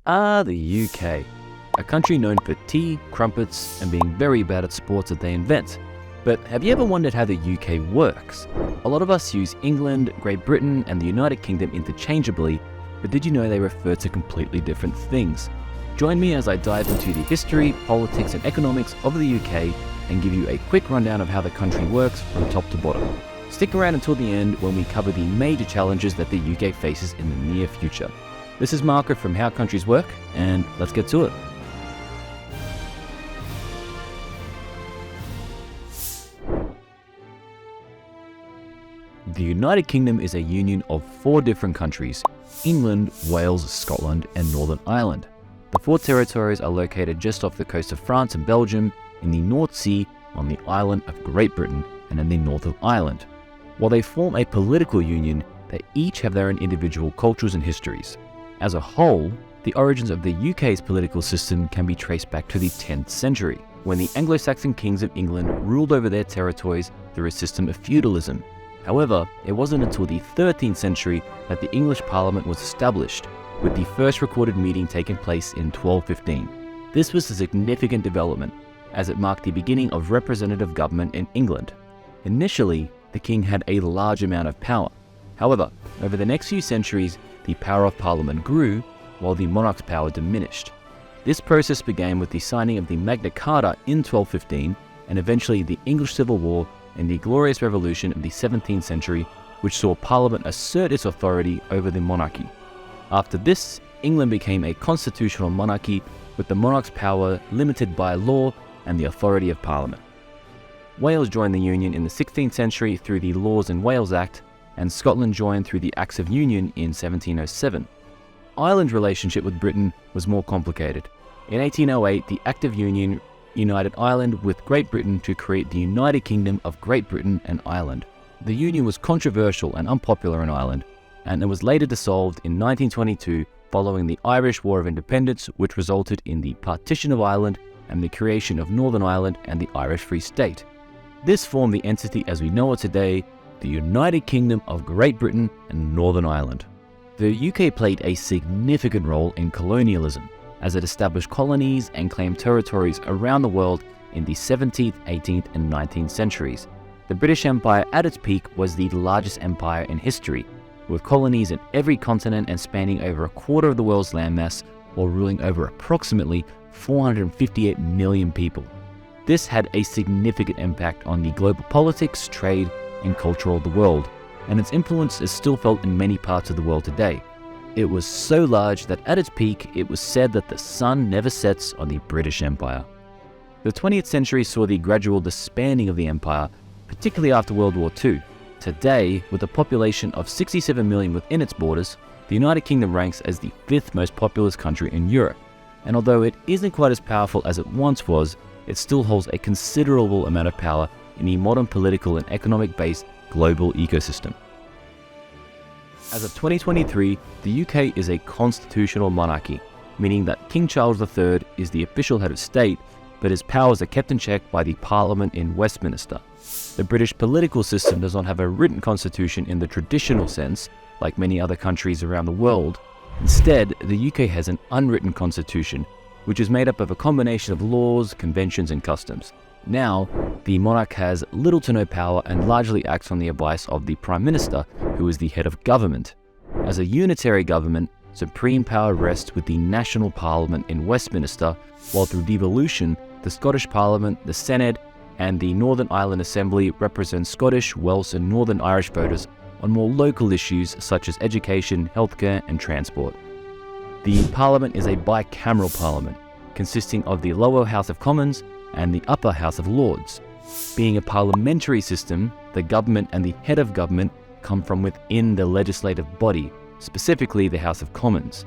The UK. A country known for tea, crumpets, and being very bad at sports that they invent. But have you ever wondered how the UK works? A lot of us use England, Great Britain, and the United Kingdom interchangeably, but did you know they refer to completely different things? Join me as I dive into the history, politics, and economics of the UK and give you a quick rundown of how the country works from top to bottom. Stick around until the end when we cover the major challenges that the UK faces in the near future. This is Marco from How Countries Work, and let's get to it. The United Kingdom is a union of 4 different countries: England, Wales, Scotland, and Northern Ireland. The 4 territories are located just off the coast of France and Belgium, in the North Sea, on the island of Great Britain, and in the north of Ireland. While they form a political union, they each have their own individual cultures and histories. As a whole, the origins of the UK's political system can be traced back to the 10th century, when the Anglo-Saxon kings of England ruled over their territories through a system of feudalism. However, it wasn't until the 13th century that the English Parliament was established, with the first recorded meeting taking place in 1215. This was a significant development, as it marked the beginning of representative government in England. Initially, the king had a large amount of power. However, over the next few centuries, the power of Parliament grew, while the monarch's power diminished. This process began with the signing of the Magna Carta in 1215, and eventually the English Civil War and the Glorious Revolution of the 17th century, which saw Parliament assert its authority over the monarchy. After this, England became a constitutional monarchy, with the monarch's power limited by law and the authority of Parliament. Wales joined the Union in the 16th century through the Laws in Wales Act, and Scotland joined through the Acts of Union in 1707. Ireland's relationship with Britain was more complicated. In 1808, the Act of Union united Ireland with Great Britain to create the United Kingdom of Great Britain and Ireland. The union was controversial and unpopular in Ireland, and it was later dissolved in 1922 following the Irish War of Independence, which resulted in the partition of Ireland and the creation of Northern Ireland and the Irish Free State. This formed the entity as we know it today, the United Kingdom of Great Britain and Northern Ireland. The UK played a significant role in colonialism, as it established colonies and claimed territories around the world in the 17th, 18th, and 19th centuries. The British Empire at its peak was the largest empire in history, with colonies in every continent and spanning over a quarter of the world's landmass, while ruling over approximately 458 million people. This had a significant impact on the global politics, trade, and culture of the world, and its influence is still felt in many parts of the world today. It was so large that at its peak, it was said that the sun never sets on the British Empire. The 20th century saw the gradual disbanding of the empire, particularly after World War II. Today, with a population of 67 million within its borders, the United Kingdom ranks as the 5th most populous country in Europe. And although it isn't quite as powerful as it once was, it still holds a considerable amount of power in the modern political and economic-based global ecosystem. As of 2023, the UK is a constitutional monarchy, meaning that King Charles III is the official head of state, but his powers are kept in check by the Parliament in Westminster. The British political system does not have a written constitution in the traditional sense, like many other countries around the world. Instead, the UK has an unwritten constitution, which is made up of a combination of laws, conventions, and customs. Now, the monarch has little to no power and largely acts on the advice of the Prime Minister, who is the head of government. As a unitary government, supreme power rests with the National Parliament in Westminster, while through devolution, the Scottish Parliament, the Senate, and the Northern Ireland Assembly represent Scottish, Welsh, and Northern Irish voters on more local issues such as education, healthcare, and transport. The Parliament is a bicameral parliament, consisting of the lower House of Commons and the upper House of Lords. Being a parliamentary system, the government and the head of government come from within the legislative body, specifically the House of Commons.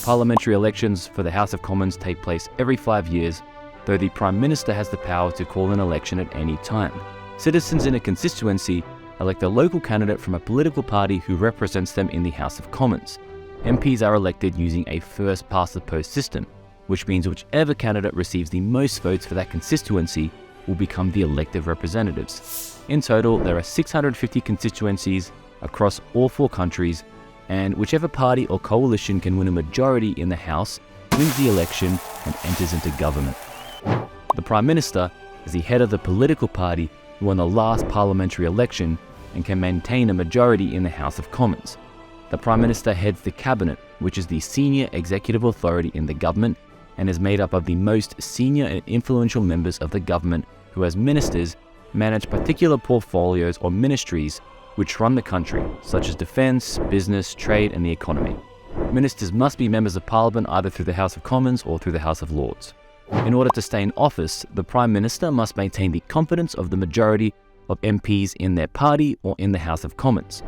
Parliamentary elections for the House of Commons take place every 5 years, though the Prime Minister has the power to call an election at any time. Citizens in a constituency elect a local candidate from a political party who represents them in the House of Commons. MPs are elected using a first-past-the-post system, which means whichever candidate receives the most votes for that constituency will become the elected representatives. In total, there are 650 constituencies across all 4 countries, and whichever party or coalition can win a majority in the House wins the election and enters into government. The Prime Minister is the head of the political party who won the last parliamentary election and can maintain a majority in the House of Commons. The Prime Minister heads the Cabinet, which is the senior executive authority in the government and is made up of the most senior and influential members of the government who, as ministers, manage particular portfolios or ministries which run the country, such as defence, business, trade and the economy. Ministers must be members of Parliament either through the House of Commons or through the House of Lords. In order to stay in office, the Prime Minister must maintain the confidence of the majority of MPs in their party or in the House of Commons.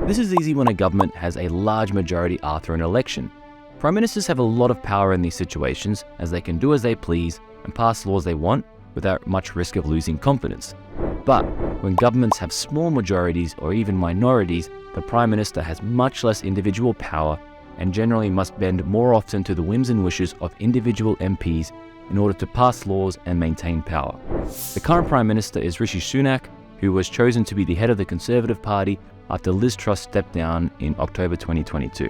This is easy when a government has a large majority after an election. Prime Ministers have a lot of power in these situations, as they can do as they please and pass laws they want without much risk of losing confidence. But when governments have small majorities or even minorities, the Prime Minister has much less individual power and generally must bend more often to the whims and wishes of individual MPs in order to pass laws and maintain power. The current Prime Minister is Rishi Sunak, who was chosen to be the head of the Conservative Party after Liz Truss stepped down in October 2022.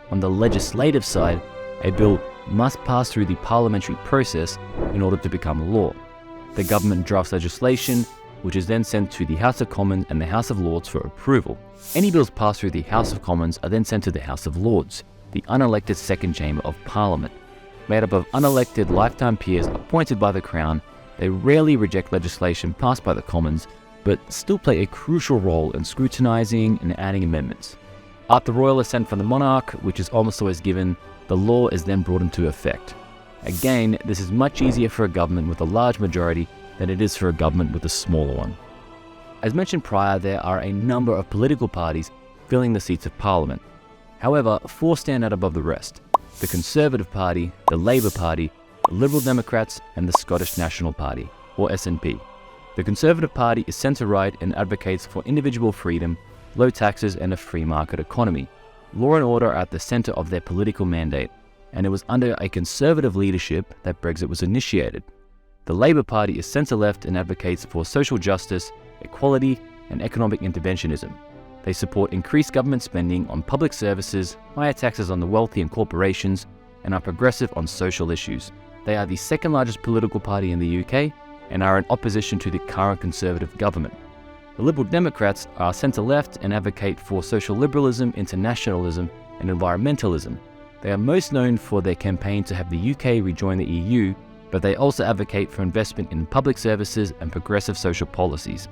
On the legislative side, a bill must pass through the parliamentary process in order to become law. The government drafts legislation, which is then sent to the House of Commons and the House of Lords for approval. Any bills passed through the House of Commons are then sent to the House of Lords, the unelected second chamber of Parliament. Made up of unelected lifetime peers appointed by the Crown, they rarely reject legislation passed by the Commons, but still play a crucial role in scrutinising and adding amendments. After royal assent from the monarch, which is almost always given, the law is then brought into effect. Again, this is much easier for a government with a large majority than it is for a government with a smaller one. As mentioned prior, there are a number of political parties filling the seats of Parliament. However, four stand out above the rest: the Conservative Party, the Labour Party, the Liberal Democrats and the Scottish National Party, or SNP. The Conservative Party is centre-right and advocates for individual freedom, low taxes and a free market economy. Law and order are at the centre of their political mandate, and it was under a Conservative leadership that Brexit was initiated. The Labour Party is centre-left and advocates for social justice, equality and economic interventionism. They support increased government spending on public services, higher taxes on the wealthy and corporations, and are progressive on social issues. They are the second largest political party in the UK and are in opposition to the current Conservative government. The Liberal Democrats are centre-left and advocate for social liberalism, internationalism and environmentalism. They are most known for their campaign to have the UK rejoin the EU, but they also advocate for investment in public services and progressive social policies.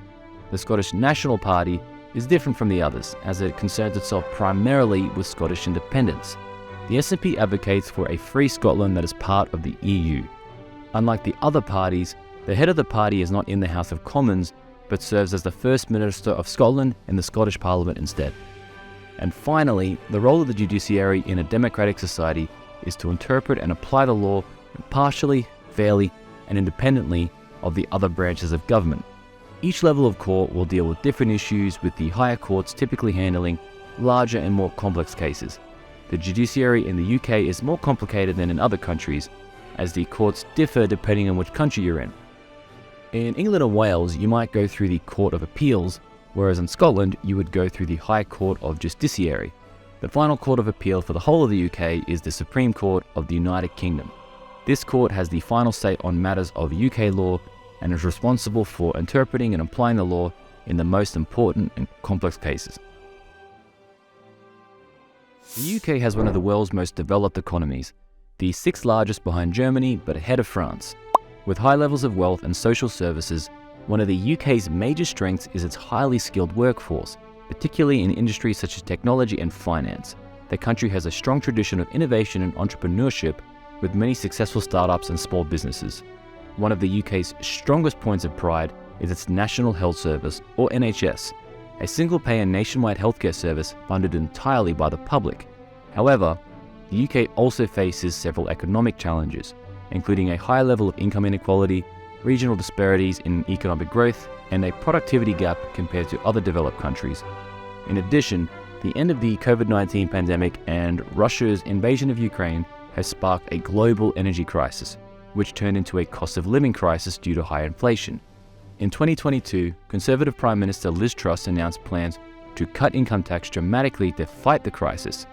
The Scottish National Party is different from the others, as it concerns itself primarily with Scottish independence. The SNP advocates for a free Scotland that is part of the EU. Unlike the other parties, the head of the party is not in the House of Commons, but serves as the First Minister of Scotland in the Scottish Parliament instead. And finally, the role of the judiciary in a democratic society is to interpret and apply the law impartially, fairly, and independently of the other branches of government. Each level of court will deal with different issues, with the higher courts typically handling larger and more complex cases. The judiciary in the UK is more complicated than in other countries, as the courts differ depending on which country you're in. In England or Wales, you might go through the Court of Appeals, whereas in Scotland, you would go through the High Court of Justiciary. The final court of appeal for the whole of the UK is the Supreme Court of the United Kingdom. This court has the final say on matters of UK law and is responsible for interpreting and applying the law in the most important and complex cases. The UK has one of the world's most developed economies, the sixth largest behind Germany but ahead of France. With high levels of wealth and social services, one of the UK's major strengths is its highly skilled workforce, particularly in industries such as technology and finance. The country has a strong tradition of innovation and entrepreneurship, with many successful startups and small businesses. One of the UK's strongest points of pride is its National Health Service, or NHS, a single-payer nationwide healthcare service funded entirely by the public. However, the UK also faces several economic challenges, including a high level of income inequality, regional disparities in economic growth, and a productivity gap compared to other developed countries. In addition, the end of the COVID-19 pandemic and Russia's invasion of Ukraine has sparked a global energy crisis, which turned into a cost of living crisis due to high inflation. In 2022, Conservative Prime Minister Liz Truss announced plans to cut income tax dramatically to fight the crisis.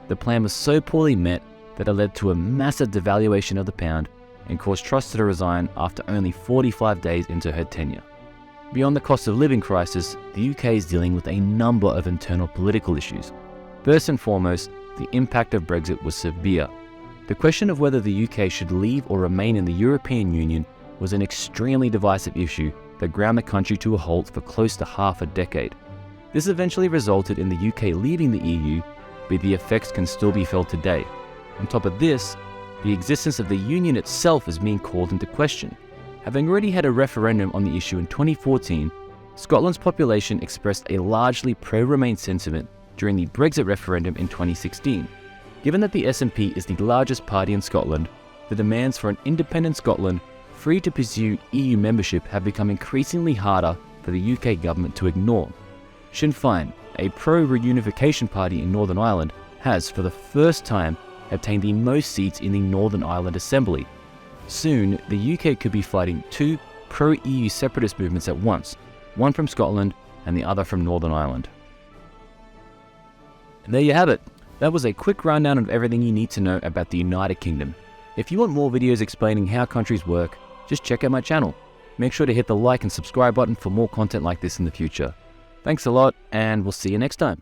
The plan was so poorly met that it led to a massive devaluation of the pound and caused Truss to resign after only 45 days into her tenure. Beyond the cost of living crisis, the UK is dealing with a number of internal political issues. First and foremost, the impact of Brexit was severe. The question of whether the UK should leave or remain in the European Union was an extremely divisive issue that ground the country to a halt for close to half a decade. This eventually resulted in the UK leaving the EU, but the effects can still be felt today. On top of this, the existence of the Union itself is being called into question. Having already had a referendum on the issue in 2014, Scotland's population expressed a largely pro-Remain sentiment during the Brexit referendum in 2016. Given that the SNP is the largest party in Scotland, the demands for an independent Scotland free to pursue EU membership have become increasingly harder for the UK government to ignore. Sinn Féin, a pro-reunification party in Northern Ireland, has for the first time obtained the most seats in the Northern Ireland Assembly. Soon, the UK could be fighting two pro-EU separatist movements at once, one from Scotland and the other from Northern Ireland. And there you have it. That was a quick rundown of everything you need to know about the United Kingdom. If you want more videos explaining how countries work, just check out my channel. Make sure to hit the like and subscribe button for more content like this in the future. Thanks a lot, and we'll see you next time.